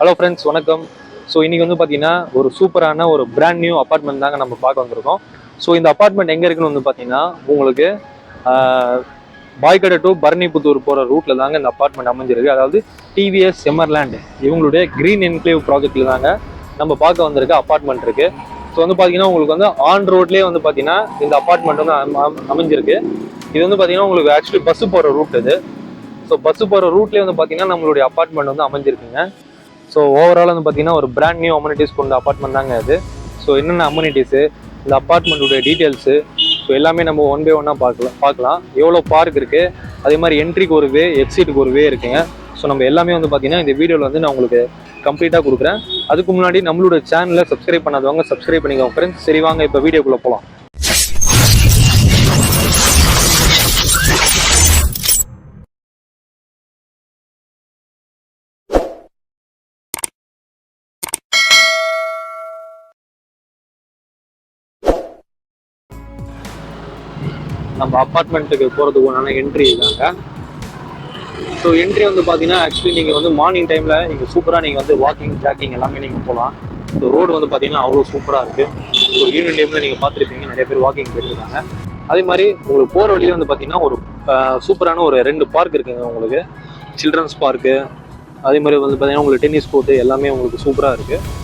Hello friends, வணக்கம். So இன்றைக்கி வந்து பார்த்தீங்கன்னா ஒரு சூப்பரான ஒரு பிராண்ட் நியூ அப்பார்ட்மெண்ட் தாங்க நம்ம பார்க்க வந்திருக்கோம். ஸோ இந்த அப்பார்ட்மெண்ட் எங்கே இருக்குன்னு வந்து பார்த்தீங்கன்னா உங்களுக்கு பாய்கடை டு பரணிபுத்தூர் போகிற ரூட்டில் தாங்க இந்த அப்பார்ட்மெண்ட் அமைஞ்சிருக்கு. அதாவது டிவிஎஸ் எமர்லேண்ட் இவங்களுடைய க்ரீன் என்க்ளேவ் ப்ராஜெக்டில் தாங்க நம்ம பார்க்க வந்திருக்க அப்பார்ட்மெண்ட் இருக்குது. ஸோ வந்து பார்த்தீங்கன்னா உங்களுக்கு வந்து ஆன் ரோட்லேயே வந்து பார்த்தீங்கன்னா இந்த அப்பார்ட்மெண்ட் வந்து அமைஞ்சிருக்கு. இது வந்து பார்த்தீங்கன்னா உங்களுக்கு ஆக்சுவலி பஸ்ஸு போகிற ரூட் இது. ஸோ பஸ்ஸு போகிற ரூட்லேயே வந்து பார்த்தீங்கன்னா நம்மளுடைய அப்பார்ட்மெண்ட் வந்து அமைஞ்சிருக்குங்க. ஸோ ஓவரால் வந்து பார்த்தீங்கன்னா ஒரு பிராண்ட் நியூ அம்யூனிட்டிஸ் கொண்ட அப்பார்ட்மெண்ட் தாங்க அது. ஸோ என்னென்ன அம்யூனிட்டிஸு, இந்த அப்பார்ட்மெண்ட்டுடைய டீட்டெயில்ஸு, ஸோ எல்லாமே நம்ம ஒன் பை ஒன்னாக பார்க்கலாம். எவ்வளோ பார்க் இருக்குது, அதே மாதிரி என்ட்ரிக்கு ஒரு வே, எக்ஸிட்டுக்கு ஒரு வே இருக்குங்க. ஸோ நம்ம எல்லாமே வந்து பார்த்தீங்கன்னா இந்த வீடியோவில் வந்து நான் உங்களுக்கு கம்ப்ளீட்டாக கொடுக்குறேன். அதுக்கு முன்னாடி நம்மளோட சேனலை சப்ஸ்கிரைப் பண்ணாதவங்க சப்ஸ்கிரைப் பண்ணிக்கோங்க ஃப்ரெண்ட்ஸ். சரி வாங்க இப்போ வீடியோக்குள்ளே போகலாம். நம்ம அப்பார்ட்மெண்ட்டுக்கு போகிறதுக்கு என்ட்ரி தாங்க. ஸோ என்ட்ரி வந்து பார்த்தீங்கன்னா ஆக்சுவலி நீங்கள் வந்து மார்னிங் டைமில் நீங்கள் சூப்பராக நீங்கள் வந்து வாக்கிங் ஜாக்கிங் எல்லாமே நீங்கள் போகலாம். ஸோ ரோடு வந்து பார்த்தீங்கன்னா அவ்வளோ சூப்பராக இருக்குது. ஸோ ஈவினிங் டைமில் நீங்கள் பார்த்துருப்பீங்க, நிறைய பேர் வாக்கிங் போயிருக்காங்க. அதே மாதிரி உங்களுக்கு போகிற வழியில் வந்து பார்த்தீங்கன்னா ஒரு சூப்பரான ஒரு 2 பார்க் இருக்குங்க. உங்களுக்கு சில்ட்ரன்ஸ் பார்க்கு, அதே மாதிரி வந்து பார்த்தீங்கன்னா உங்களுக்கு டென்னிஸ் கோர்ட்டு எல்லாமே உங்களுக்கு சூப்பராக இருக்குது.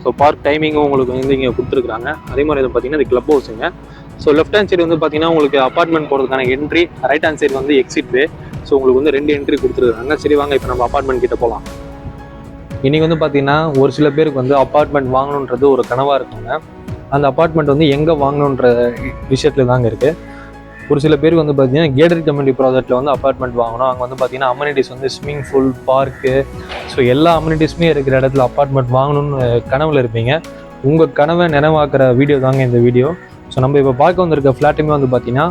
ஸோ பார்க் டைமிங்கும் உங்களுக்கு வந்து இங்கே கொடுத்துருக்காங்க. அதே மாதிரி வந்து பார்த்தீங்கன்னா இது கிளப் ஹவுஸுங்க. ஸோ லெஃப்ட் ஹேண்ட் சைடு வந்து பார்த்தீங்கன்னா உங்களுக்கு அப்பார்ட்மெண்ட் போகிறதுக்கான என்ட்ரி, ரைட் ஹேண்ட் சைடு வந்து எக்ஸிட் வே. ஸோ உங்களுக்கு வந்து 2 என்ட்ரி கொடுத்துருக்காங்க. சரி வாங்க இப்போ நம்ம அப்பார்ட்மெண்ட் கிட்ட போகலாம். இன்றைக்கி வந்து பார்த்தீங்கன்னா ஒரு சில பேருக்கு வந்து அப்பார்ட்மெண்ட் வாங்கணுன்றது ஒரு கனவாக இருக்குங்க. அந்த அப்பார்ட்மெண்ட் வந்து எங்கே வாங்கணுன்ற விஷயத்துல தாங்க இருக்குது. ஒரு சில பேருக்கு வந்து பார்த்தீங்கன்னா கேட்டட் கம்யூனிட்டி ப்ராஜெக்ட்டில் வந்து அப்பார்ட்மெண்ட் வாங்கணும். அங்கே வந்து பார்த்தீங்கன்னா அம்யூனிட்டிஸ் வந்து ஸ்விம்மிங் பூல், பார்க்கு, ஸோ எல்லா அம்யூனிட்டிஸுமே இருக்கிற இடத்துல அப்பார்ட்மெண்ட் வாங்கணும்னு கனவில் இருப்பீங்க. உங்கள் கனவை நினைவாக்குற வீடியோ தாங்க இந்த வீடியோ. ஸோ நம்ம இப்போ பார்க்க வந்திருக்க ஃப்ளாட்டுமே வந்து பார்த்தீங்கன்னா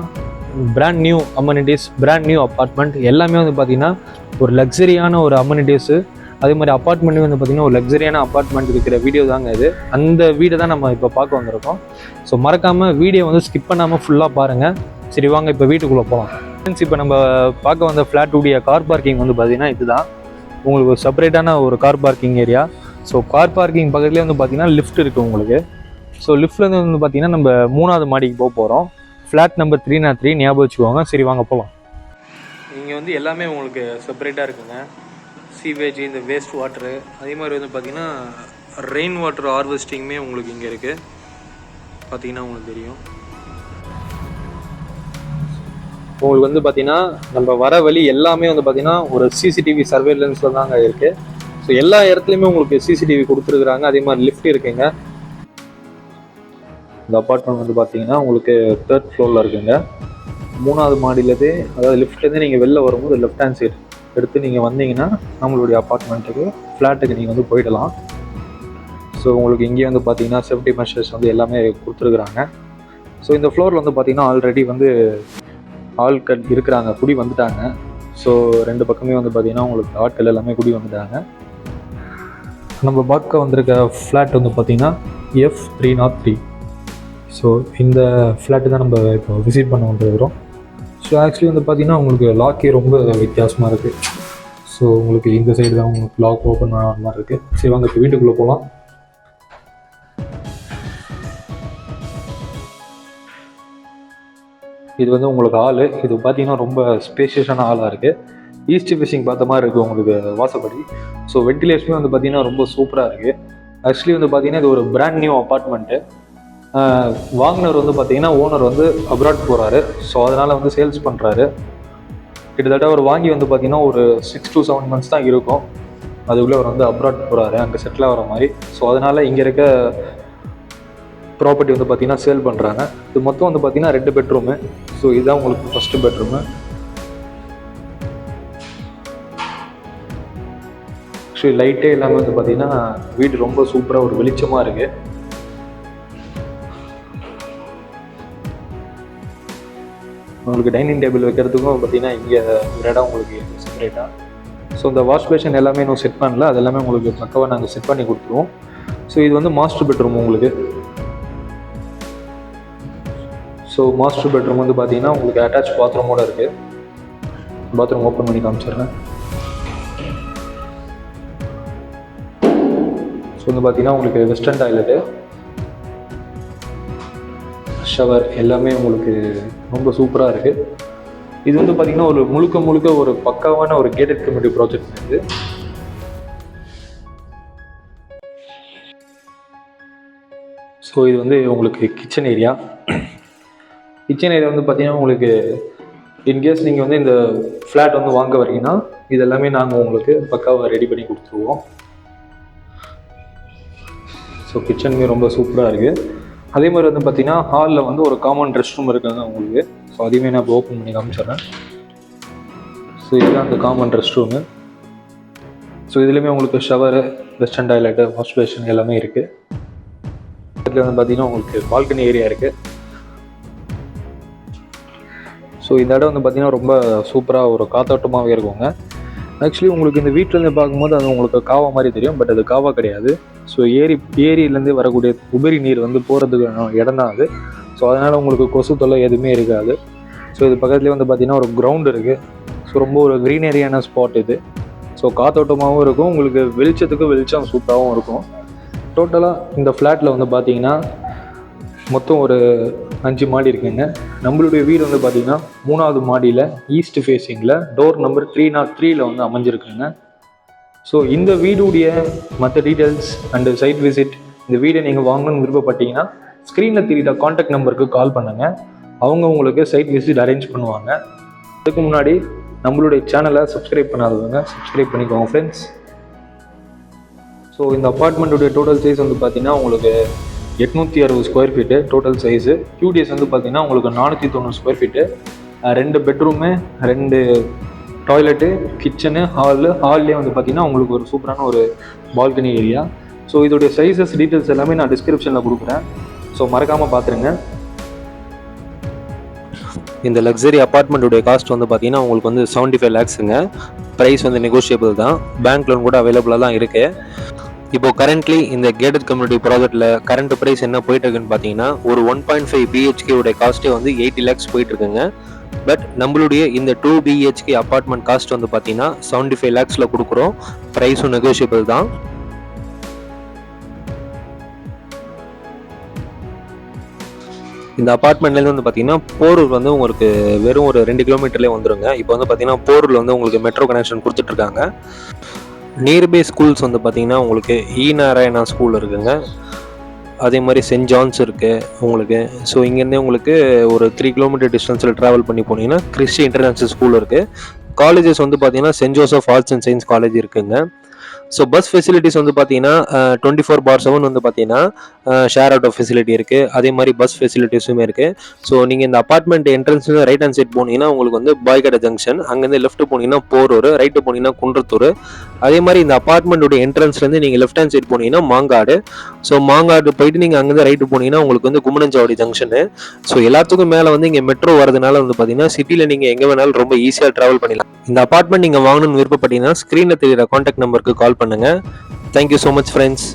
brand new amenities, brand new apartment எல்லாமே வந்து பார்த்தீங்கன்னா ஒரு லக்ஸரியான ஒரு அம்யூனிட்டிஸு. அதே மாதிரி அப்பார்ட்மெண்ட்டும் வந்து பார்த்தீங்கன்னா ஒரு லக்ஸரியான அப்பார்ட்மெண்ட் இருக்கிற வீடியோ தாங்க இது. அந்த வீடை தான் நம்ம இப்போ பார்க்க வந்திருக்கோம். ஸோ மறக்காமல் வீடியோ வந்து ஸ்கிப் பண்ணாமல் ஃபுல்லாக பாருங்கள். சரி வாங்க இப்போ வீட்டுக்குள்ளே போகலாம். ஃப்ரெண்ட்ஸ், இப்போ நம்ம பார்க்க வந்த ஃப்ளாட்டுடைய கார் பார்க்கிங் வந்து பார்த்தீங்கன்னா இதுதான். உங்களுக்கு ஒரு செப்பரேட்டான ஒரு car parking area. So car parking பக்கத்துலேயே வந்து பார்த்தீங்கன்னா லிஃப்ட் இருக்குது உங்களுக்கு. ஸோ லிஃப்ட்லேருந்து வந்து பார்த்தீங்கன்னா நம்ம 3வது மாடிக்கு போகிறோம். ஃப்ளாட் நம்பர் 303 ஞாபகம் வச்சுக்கோங்க. சரி வாங்க போகலாம். இங்கே வந்து எல்லாமே உங்களுக்கு செப்பரேட்டாக இருக்குங்க. சீவேஜ், இந்த வேஸ்ட் வாட்டரு, அதே மாதிரி வந்து பார்த்தீங்கன்னா ரெயின் வாட்டர் ஹார்வெஸ்டிங்குமே உங்களுக்கு இங்கே இருக்குது. பார்த்தீங்கன்னா உங்களுக்கு தெரியும். உங்களுக்கு வந்து பார்த்தீங்கன்னா நம்ம வர வழி எல்லாமே வந்து பார்த்தீங்கன்னா ஒரு சிசிடிவி சர்வேலன்ஸில் தாங்க இருக்குது. ஸோ எல்லா இடத்துலையுமே உங்களுக்கு சிசிடிவி கொடுத்துருக்குறாங்க. அதே மாதிரி லிஃப்ட் இருக்குங்க. இந்த அப்பார்ட்மெண்ட் வந்து பார்த்தீங்கன்னா உங்களுக்கு 3rd ஃப்ளோரில் இருக்குங்க. 3வது மாடியிலேருந்தே, அதாவது லிஃப்ட்லேருந்து நீங்கள் வெளில வரும்போது லெஃப்ட் ஹேண்ட் சைடு எடுத்து நீங்கள் வந்தீங்கன்னா நம்மளுடைய அப்பார்ட்மெண்ட்டுக்கு, ஃப்ளாட்டுக்கு நீங்கள் வந்து போயிடலாம். ஸோ உங்களுக்கு இங்கேயே வந்து பார்த்தீங்கன்னா சேஃப்டி மெஷர்ஸ் வந்து எல்லாமே கொடுத்துருக்குறாங்க. ஸோ இந்த ஃப்ளோரில் வந்து பார்த்தீங்கன்னா ஆல்ரெடி வந்து ஆட்கள் இருக்கிறாங்க, குடி வந்துட்டாங்க. ஸோ 2 பக்கமே வந்து பார்த்தீங்கன்னா உங்களுக்கு ஆட்கள் எல்லாமே குடி வந்துட்டாங்க. நம்ம பார்க்க வந்திருக்க ஃப்ளாட் வந்து பார்த்தீங்கன்னா F303. ஸோ இந்த ஃப்ளாட்டு தான் நம்ம இப்போ விசிட் பண்ண வந்துருக்கிறோம். ஸோ ஆக்சுவலி வந்து பார்த்தீங்கன்னா உங்களுக்கு லாக்கே ரொம்ப வித்தியாசமாக இருக்குது. ஸோ உங்களுக்கு இந்த சைடு தான் உங்களுக்கு லாக் ஓப்பன் ஆகிற மாதிரி இருக்குது. சரி வாங்க இப்போ வீட்டுக்குள்ளே போகலாம். இது வந்து உங்களுக்கு ஹாலு. இது பார்த்தீங்கன்னா ரொம்ப ஸ்பேஷியஸான ஹாலாக இருக்குது. ஈஸ்ட் ஃபேஸிங் பார்த்த மாதிரி இருக்குது உங்களுக்கு வாசப்படி. ஸோ வென்டிலேஷனுமே வந்து பார்த்தீங்கன்னா ரொம்ப சூப்பராக இருக்குது. ஆக்சுவலி வந்து பார்த்தீங்கன்னா இது ஒரு பிராண்ட் நியூ அப்பார்ட்மெண்ட்டு. வாங்கினவர் வந்து பார்த்தீங்கன்னா ஓனர் வந்து அப்ராட் போகிறாரு. ஸோ அதனால் வந்து சேல்ஸ் பண்ணுறாரு. கிட்டத்தட்ட அவர் வாங்கி வந்து பார்த்தீங்கன்னா ஒரு 6 to 7 months தான் இருக்கும். அதுக்குள்ளே அவர் வந்து அப்ராட் போகிறாரு, அங்கே செட்டில் ஆகிற மாதிரி. ஸோ அதனால் இங்கே இருக்க ப்ராப்பர்ட்டி வந்து பார்த்தீங்கன்னா சேல் பண்ணுறாங்க. இது மொத்தம் வந்து பார்த்தீங்கன்னா 2 பெட்ரூமு. ஸோ இதுதான் உங்களுக்கு ஃபஸ்ட்டு பெட்ரூமு. ஆக்சுவலி லைட்டே எல்லாமே வந்து பார்த்தீங்கன்னா வீடு ரொம்ப சூப்பராக ஒரு வெளிச்சமாக இருக்குது. உங்களுக்கு டைனிங் டேபிள் வைக்கிறதுக்கும் பார்த்தீங்கன்னா இங்கே ஒரு இடம் உங்களுக்கு செப்பரேட்டாக. ஸோ இந்த வாஷ் பேஷன் எல்லாமே இன்னும் செட் பண்ணல, அது எல்லாமே உங்களுக்கு பக்கவாக நாங்கள் செட் பண்ணி கொடுத்துருவோம். ஸோ இது வந்து மாஸ்டர் பெட்ரூம் உங்களுக்கு. ஸோ மாஸ்டர் பெட்ரூம் வந்து பார்த்தீங்கன்னா உங்களுக்கு அட்டாச் பாத்ரூமோடு இருக்குது. பாத்ரூம் ஓப்பன் பண்ணி காமிச்சிடுறேன். ஸோ வந்து பார்த்தீங்கன்னா உங்களுக்கு வெஸ்டர்ன் டாய்லெட்டு, ஷவர் எல்லாமே உங்களுக்கு ரொம்ப சூப்பராக இருக்குது. இது வந்து பார்த்தீங்கன்னா ஒரு முழுக்க ஒரு பக்காவான ஒரு கேட்டட் கம்யூனிட்டி ப்ராஜெக்ட் இது. ஸோ இது வந்து உங்களுக்கு கிச்சன் ஏரியா. கிச்சன் ஏரியா வந்து பார்த்தீங்கன்னா உங்களுக்கு இன்கேஸ் நீங்கள் வந்து இந்த ஃப்ளாட் வந்து வாங்க வரீங்கன்னா இது எல்லாமே நாங்கள் உங்களுக்கு பக்காவாக ரெடி பண்ணி கொடுத்துருவோம். ஸோ கிச்சனுமே ரொம்ப சூப்பராக இருக்குது. அதே மாதிரி வந்து பார்த்தீங்கன்னா ஹாலில் வந்து ஒரு காமன் ரெஸ்ட் ரூம் இருக்காங்க உங்களுக்கு. ஸோ அதையுமே நான் இப்போ ஓப்பன் பண்ணி காமிச்சிடுறேன். ஸோ இதுதான் அந்த காமன் ரெஸ்ட் ரூமு. ஸோ இதுலேயுமே உங்களுக்கு shower, western toilet, wash basin எல்லாமே இருக்குது. இதில் வந்து பார்த்தீங்கன்னா உங்களுக்கு பால்கனி ஏரியா இருக்குது. ஸோ இந்த இடம் வந்து பார்த்தீங்கன்னா ரொம்ப சூப்பராக ஒரு காத்தோட்டமாகவே இருக்குங்க. ஆக்சுவலி உங்களுக்கு இந்த வீட்டிலேருந்து பார்க்கும்போது அது உங்களுக்கு காவா மாதிரி தெரியும், பட் அது காவா கிடையாது. ஸோ ஏரியிலேருந்து வரக்கூடிய உபரி நீர் வந்து போகிறதுக்கு இடம் தான் அது. ஸோ அதனால் உங்களுக்கு கொசு தொல்லை எதுவுமே இருக்காது. ஸோ இது பக்கத்துலேயே வந்து பார்த்திங்கன்னா ஒரு கிரவுண்ட் இருக்குது. ஸோ ரொம்ப ஒரு க்ரீனரியான ஸ்பாட் இது. ஸோ காத்தோட்டமாகவும் இருக்கும், உங்களுக்கு வெளிச்சம் சூப்பராகவும் இருக்கும். டோட்டலாக இந்த ஃப்ளாட்டில் வந்து பார்த்திங்கன்னா மொத்தம் ஒரு 5 மாடி இருக்குங்க. நம்மளுடைய வீடு வந்து பார்த்திங்கன்னா 3வது மாடியில் ஈஸ்ட் ஃபேஸிங்கில் டோர் நம்பர் 303 வந்து அமைஞ்சிருக்குங்க. ஸோ இந்த வீடுடைய மற்ற டீட்டெயில்ஸ் அண்டு சைட் விசிட், இந்த வீடை நீங்கள் வாங்கணும்னு விருப்பப்பட்டீங்கன்னா ஸ்க்ரீனில் தெரியுற காண்டாக்ட் நம்பருக்கு கால் பண்ணுங்கள். அவங்க உங்களுக்கு சைட் விசிட் அரேஞ்ச் பண்ணுவாங்க. அதுக்கு முன்னாடி நம்மளுடைய சேனலை சப்ஸ்கிரைப் பண்ணாதவங்க சப்ஸ்கிரைப் பண்ணிக்கோங்க ஃப்ரெண்ட்ஸ். ஸோ இந்த அப்பார்ட்மெண்ட்டுடைய டோட்டல் சைஸ் வந்து பார்த்திங்கன்னா உங்களுக்கு 860 square feet total size. QDS வந்து பார்த்திங்கன்னா உங்களுக்கு 490 square feet. 2 bedroom, 2 toilet, kitchen, ஹால்லேயே வந்து பார்த்திங்கன்னா உங்களுக்கு ஒரு சூப்பரான ஒரு பால்கனி ஏரியா. ஸோ இதோடைய சைஸஸ் டீட்டெயில்ஸ் எல்லாமே நான் டிஸ்கிரிப்ஷனில் கொடுக்குறேன். ஸோ மறக்காமல் பார்த்துருங்க. இந்த லக்ஸரி அப்பார்ட்மெண்ட்டுடைய காஸ்ட் வந்து பார்த்தீங்கன்னா உங்களுக்கு வந்து 75 lakhsங்க. ப்ரைஸ் வந்து நெகோஷியபிள் தான். பேங்க் லோன் கூட அவைலபிளாக தான் இருக்குது. இப்போ கரண்ட்லி இந்த கேட்டட் கம்யூனிட்டி ப்ராஜெக்ட்டில் கரண்ட் ப்ரைஸ் என்ன போயிட்டு இருக்குன்னு பார்த்தீங்கன்னா ஒரு 1.5 BHK உடைய காஸ்ட்டே வந்து 80 lakhs போயிட்டு இருக்குங்க. பட் நம்மளுடைய இந்த 2 BHK அப்பார்ட்மெண்ட் காஸ்ட் வந்து பார்த்தீங்கன்னா 75 lakhsல கொடுக்குறோம். ப்ரைஸும் நெகோஷியபிள் தான். இந்த அப்பார்ட்மெண்ட்லேருந்து வந்து பார்த்தீங்கன்னா போரூர் வந்து உங்களுக்கு வெறும் ஒரு 2 கிலோமீட்டர்லேயே வந்துடுங்க. இப்போ வந்து பார்த்தீங்கன்னா போரூரில் வந்து உங்களுக்கு மெட்ரோ கனெக்ஷன் கொடுத்துட்ருக்காங்க. நியர்பை ஸ்கூல்ஸ் வந்து பார்த்தீங்கன்னா உங்களுக்கு நாராயணா ஸ்கூல் இருக்குங்க. அதே மாதிரி சென்ட் ஜான்ஸ் இருக்குது உங்களுக்கு. ஸோ இங்கேருந்தே உங்களுக்கு ஒரு 3 கிலோமீட்டர் டிஸ்டன்ஸில் ட்ராவல் பண்ணி போனீங்கன்னா கிறிஸ்டி இன்டர்நேஷனல் ஸ்கூல் இருக்குது. காலேஜஸ் வந்து பார்த்தீங்கன்னா Saint Joseph arts and science college இருக்குங்க. ஸோ பஸ் ஃபெசிலிட்டிஸ் வந்து பார்த்தீங்கன்னா 24/7 வந்து பார்த்தீங்கன்னா ஷேர் ஆட்டோ ஃபெசிலிட்டி இருக்குது. அதே மாதிரி பஸ் ஃபெசிலிட்டிஸுமே இருக்குது. ஸோ நீங்கள் இந்த apartment entrance right hand side போனீங்கன்னா உங்களுக்கு வந்து பாய்கடை ஜங்ஷன், அங்கேருந்து லெஃப்ட் போனீங்கன்னா போரூர், ரைட்டு போனீங்கன்னா குன்றத்தூர். அதே மாதிரி இந்த அப்பார்ட்மெண்ட்டோட என்ட்ரன்ஸ்லேருந்து நீங்கள் லெஃப்ட் ஹேண்ட் சைட் போனீங்கன்னா மாங்காடு. ஸோ மாங்காடு போயிட்டு நீங்கள் அங்கேருந்து ரைட்டு போனீங்கன்னா உங்களுக்கு வந்து கும்மனஞ்சாவடி ஜங்ஷனு. ஸோ எல்லாத்துக்கும் மேலே வந்து இங்கே மெட்ரோ வரதுனால வந்து பார்த்தீங்கன்னா சிட்டியில் நீங்கள் எங்கே வேணாலும் ரொம்ப ஈஸியாக ட்ராவல் பண்ணிடலாம். இந்த அப்பார்ட்மெண்ட் நீங்கள் வாங்கணும்னு விருப்பப்பட்டீங்கன்னா ஸ்க்ரீனில் தெரியுற காண்டாக்ட் நம்பருக்கு கால் பண்ணுங்கள். Thank you so much friends.